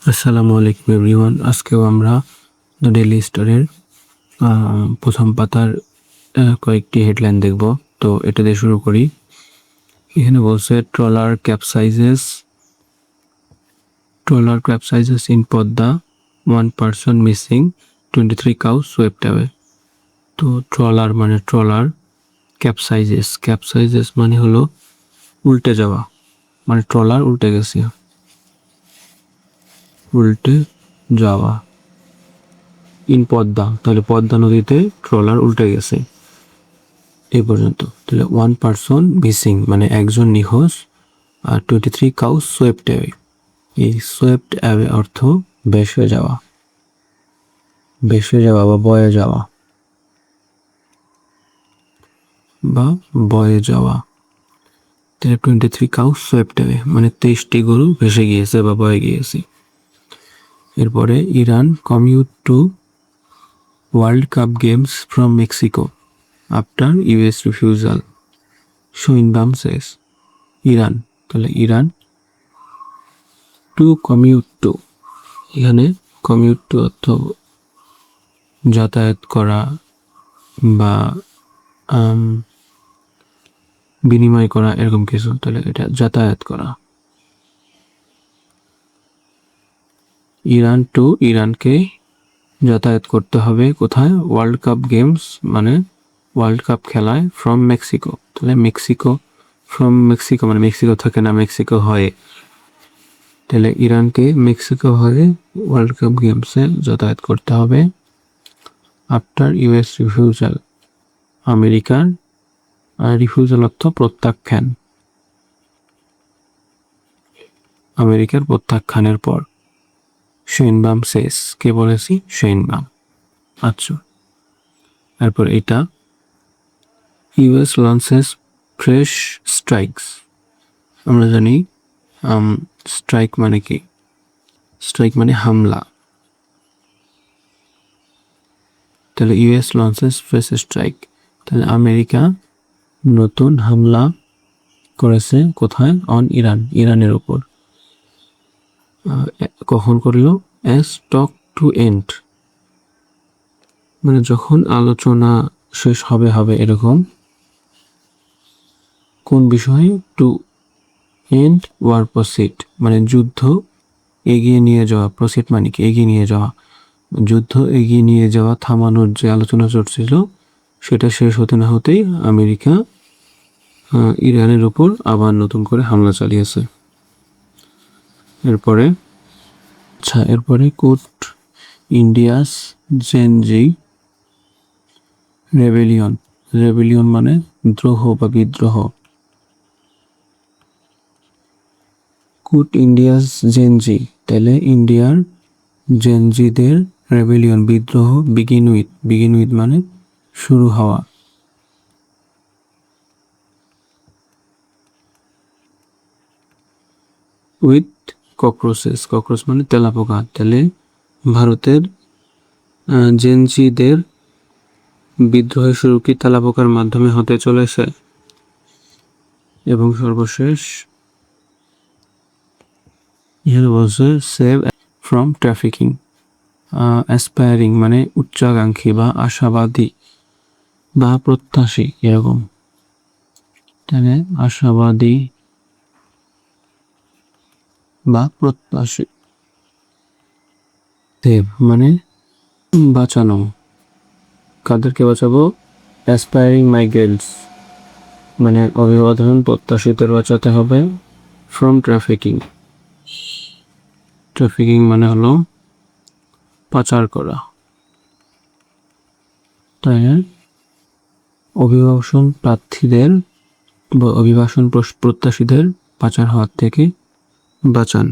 আসসালামু আলাইকুম এভরিওয়ান। আজকেও আমরা দ্য ডেইলি স্টারের প্রথম পাতার কয়েকটি হেডলাইন দেখব। তো এটা দিয়ে শুরু করি। এখানে বলছে trawler capsizes in Padma, 1 person missing, 23 cows swept away। তো ট্রলার মানে ট্রলার, ক্যাপসাইজেস মানে হলো উল্টে যাওয়া, মানে ট্রলার উল্টে গেছে, উল্টে যাওয়া। ইন পদ্মা, তাহলে পদ্মা নদীতে ট্রলার উল্টে গেছে। এই পর্যন্ত। তাহলে 1 person মিসিং মানে একজন নিখোঁজ, আর 23 cows swept away। এই swept away অর্থ ভেসে যাওয়া বা বয়ে যাওয়া। তাহলে 23 cows swept away মানে 23টি গরু ভেসে গিয়েছে বা বয়ে গিয়েছে। এরপরে Iran commute to World Cup games from Mexico after US refusal, Schoenbaum says. Iran, তাহলে ইরান টু কমিউট টু, এখানে কমিউট টু অর্থ যাতায়াত করা বা বিনিময় করা, এরকম কিছু। তাহলে এটা যাতায়াত করা। ইরানকে যাতায়াত করতে হবে কোথায়? ওয়ার্ল্ড কাপ গেমস মানে ওয়ার্ল্ড কাপ খেলায়, ফ্রম মেক্সিকো। তাহলে ফ্রম মেক্সিকো মানে মেক্সিকো থেকে না, মেক্সিকো হয়ে। তাহলে ইরানকে মেক্সিকো হয়ে ওয়ার্ল্ড কাপ গেমসে যাতায়াত করতে হবে। আফটার ইউএস রিফিউজাল, আমেরিকার রিফিউজাল অর্থ প্রত্যাখ্যান, আমেরিকার প্রত্যাখ্যানের পর। শোয়েনবাম সেস, কে বলেছি? শোয়েনবাম। আচ্ছা, তারপর এটা ইউএস লঞ্চেস ফ্রেশ স্ট্রাইকস। আমরা জানি স্ট্রাইক মানে কি? স্ট্রাইক মানে হামলা। তাহলে ইউএস লঞ্চেস ফ্রেশ স্ট্রাইক, তাহলে আমেরিকা নতুন হামলা করেছে কোথায়? অন ইরানের উপর। কখন করলো? অ্যাজ টক টু এন্ড মানে যখন আলোচনা শেষ হবে এরকম। কোন বিষয়ে? টু এন্ড ওয়ার প্রসিড মানে যুদ্ধ এগিয়ে নিয়ে যাওয়া। প্রসিড মানে কি? এগিয়ে নিয়ে যাওয়া। যুদ্ধ এগিয়ে নিয়ে যাওয়া, থামানোর যে আলোচনা চলছিল সেটা শেষ হতে না হতেই আমেরিকা ইরানের উপর আবার নতুন করে হামলা চালিয়েছে। এরপরে কুট ইন্ডিয়াস জেনজি রেবেলিয়ন মানে দ্রোহ বা বিদ্রোহ। কুট ইন্ডিয়াস জেনজি, তাহলে ইন্ডিয়ার জেনজিদের রেবেলিয়ন বিদ্রোহ বিগিন উইথ মানে শুরু হওয়া। উইথ ককরোচ মানে তেলাপোকা। তাহলে ভারতের জেনজিদের বিদ্রোহের শুরু কি তেলাপোকার মাধ্যমে হতে চলেছে? এবং সর্বশেষ এখানে বলছে সেভ ফ্রম ট্রাফিকিং। অ্যাসপায়ারিং মানে উচ্চাকাঙ্ক্ষী বা আশাবাদী বা প্রত্যাশী, এরকম। তাহলে আশাবাদী বা প্রত্যাশী। সেভ মানে বাঁচানো। কাদেরকে বাঁচাবো? অ্যাসপায়ারিং মাইগ্রেন্টস মানে অভিবাদন প্রত্যাশীদের বাঁচাতে হবে। ফ্রম ট্রাফিকিং মানে হলো পাচার করা। তাই অভিবাসন প্রার্থীদের বা অভিবাসন প্রত্যাশীদের পাচার হওয়ার থেকে বাঁচান।